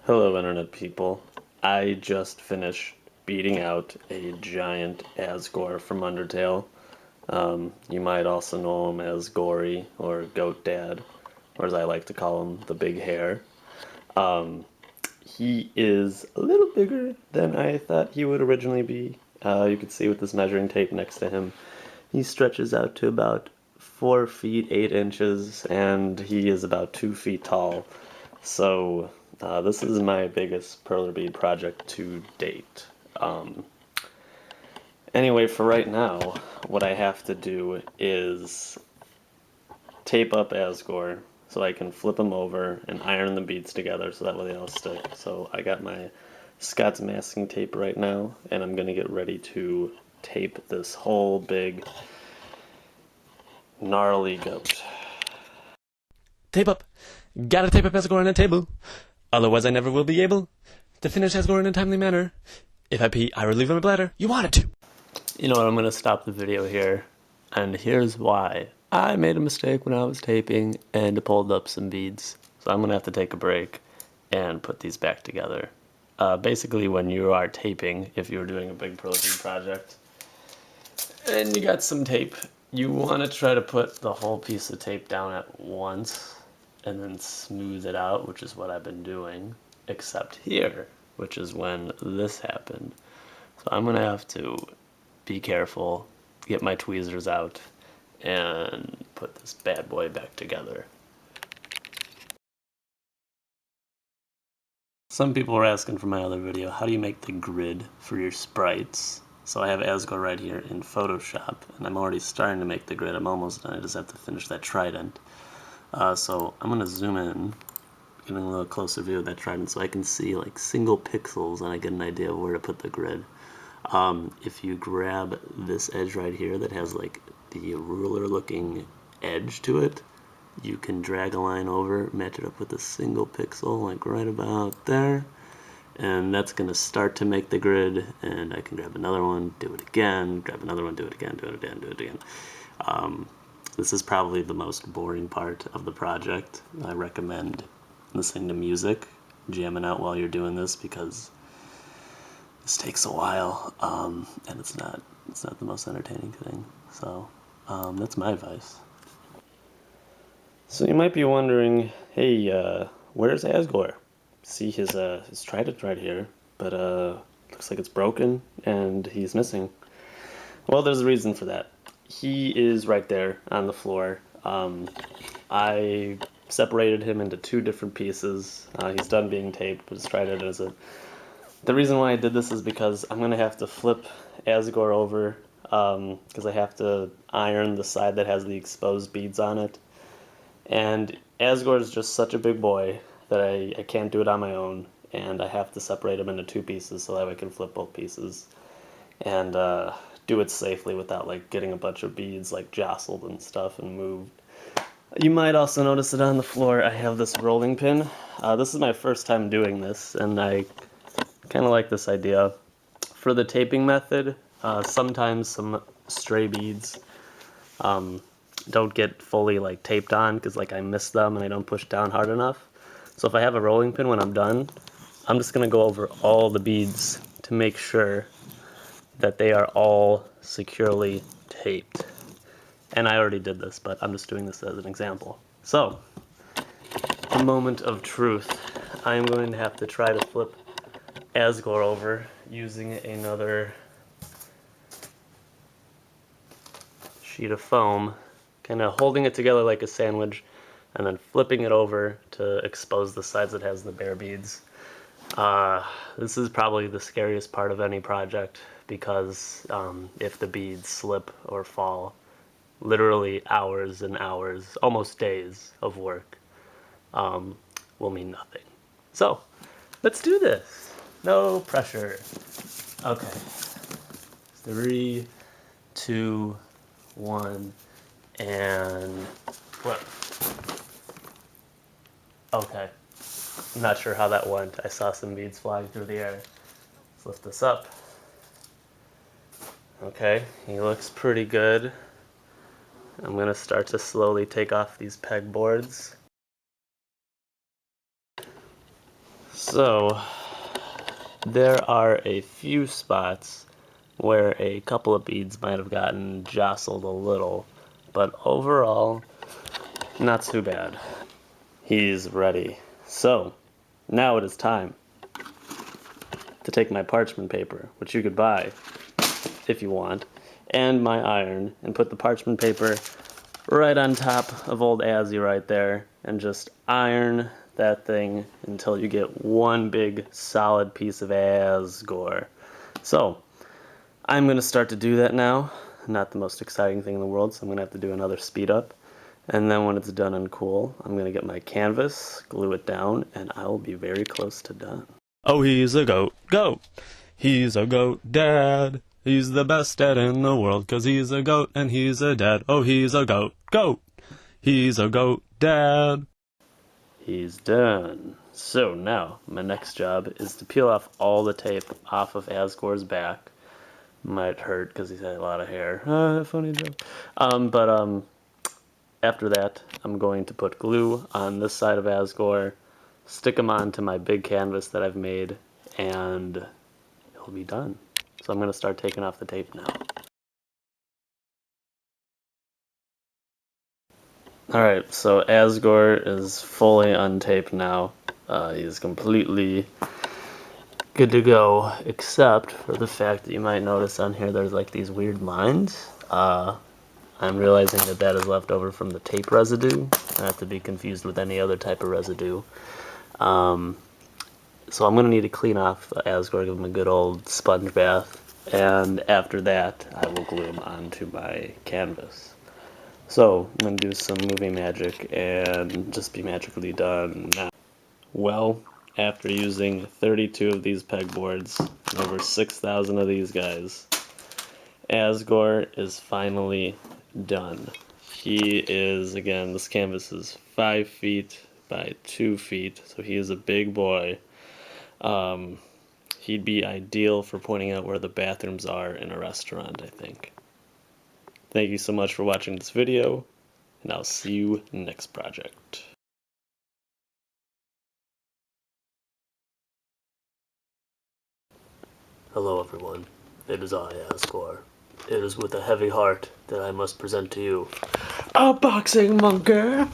Hello internet people. I just finished beating out a giant Asgore from Undertale. You might also know him as Gory or Goat Dad, or as I like to call him, the Big Hair. Um, he is a little bigger than I thought he would originally be. You can see with this measuring tape next to him, he stretches out to about 4 feet 8 inches, and he is about 2 feet tall. So this is my biggest Perler Bead project to date. Anyway, for right now, what I have to do is tape up Asgore so I can flip them over and iron the beads together so that way they all stick. So I got my Scott's masking tape right now, and I'm going to get ready to tape this whole big gnarly goat. Tape up. Gotta tape up Asgore on a table. Otherwise I never will be able to finish Asgore in a timely manner. If I pee, I relieve my bladder. You wanted to. You know what, I'm going to stop the video here, and here's why. I made a mistake when I was taping and pulled up some beads, so I'm going to have to take a break and put these back together. Basically, when you are taping, if you're doing a big Perler Bead project, and you got some tape, you want to try to put the whole piece of tape down at once, and then smooth it out, which is what I've been doing, except here, which is when this happened. So I'm going to have to be careful, get my tweezers out, and put this bad boy back together. Some people were asking for my other video, how do you make the grid for your sprites? So I have Asgore right here in Photoshop, and I'm already starting to make the grid. I'm almost done. I just have to finish that trident. So I'm going to zoom in, getting a little closer view of that trident so I can see like single pixels and I get an idea of where to put the grid. If you grab this edge right here that has like the ruler looking edge to it, you can drag a line over, match it up with a single pixel like right about there, and that's going to start to make the grid. And I can grab another one, do it again, grab another one, do it again, do it again, do it again. This is probably the most boring part of the project. I recommend listening to music, jamming out while you're doing this, because this takes a while, and it's not the most entertaining thing. So that's my advice. So you might be wondering, hey, where's Asgore? See his trident right here, but looks like it's broken and he's missing. Well, there's a reason for that. He is right there on the floor. I separated him into 2 different pieces. He's done being taped, but his trident isn't. The reason why I did this is because I'm going to have to flip Asgore over, because I have to iron the side that has the exposed beads on it. And Asgore is just such a big boy that I can't do it on my own, and I have to separate him into 2 pieces so that I can flip both pieces and do it safely without like getting a bunch of beads like jostled and stuff and moved. You might also notice that on the floor I have this rolling pin. This is my first time doing this, and I kind of like this idea. For the taping method, sometimes some stray beads don't get fully like taped on because like I miss them and I don't push down hard enough. So if I have a rolling pin when I'm done, I'm just going to go over all the beads to make sure that they are all securely taped. And I already did this, but I'm just doing this as an example. So, the moment of truth. I am going to have to try to flip Asgore over using another sheet of foam, kind of holding it together like a sandwich, and then flipping it over to expose the sides that has the bare beads. This is probably the scariest part of any project, because if the beads slip or fall, literally hours and hours, almost days of work will mean nothing. So, let's do this. No pressure. Okay. 3, 2, 1, and flip. Okay. I'm not sure how that went. I saw some beads flying through the air. Let's lift this up. Okay, he looks pretty good. I'm going to start to slowly take off these pegboards. So, there are a few spots where a couple of beads might have gotten jostled a little, but overall, not too bad. He's ready. So, now it is time to take my parchment paper, which you could buy if you want, and my iron, and put the parchment paper right on top of old Azzy right there, and just iron that thing until you get one big solid piece of Asgore. So, I'm going to start to do that now. Not the most exciting thing in the world, so I'm going to have to do another speed up. And then when it's done and cool, I'm going to get my canvas, glue it down, and I will be very close to done. Oh, he's a goat, goat. He's a goat dad. He's the best dad in the world, 'cause he's a goat and he's a dad. Oh, he's a goat, goat. He's a goat dad. He's done. So now, my next job is to peel off all the tape off of Asgore's back. Might hurt because he's had a lot of hair. Funny joke. After that, I'm going to put glue on this side of Asgore, stick him onto my big canvas that I've made, and it'll be done. So I'm going to start taking off the tape now. Alright, so Asgore is fully untaped now. He's completely good to go, except for the fact that you might notice on here there's like these weird lines. I'm realizing that that is left over from the tape residue, not to be confused with any other type of residue. So I'm going to need to clean off Asgore, give him a good old sponge bath, and after that I will glue him onto my canvas. So I'm going to do some movie magic and just be magically done now. Well, after using 32 of these pegboards and over 6,000 of these guys, Asgore is finally done. He is, again, this canvas is 5 feet by 2 feet, so he is a big boy. He'd be ideal for pointing out where the bathrooms are in a restaurant, I think. Thank you so much for watching this video, and I'll see you next project. Hello everyone, it is I, Asgore. It is with a heavy heart that I must present to you a boxing monkey!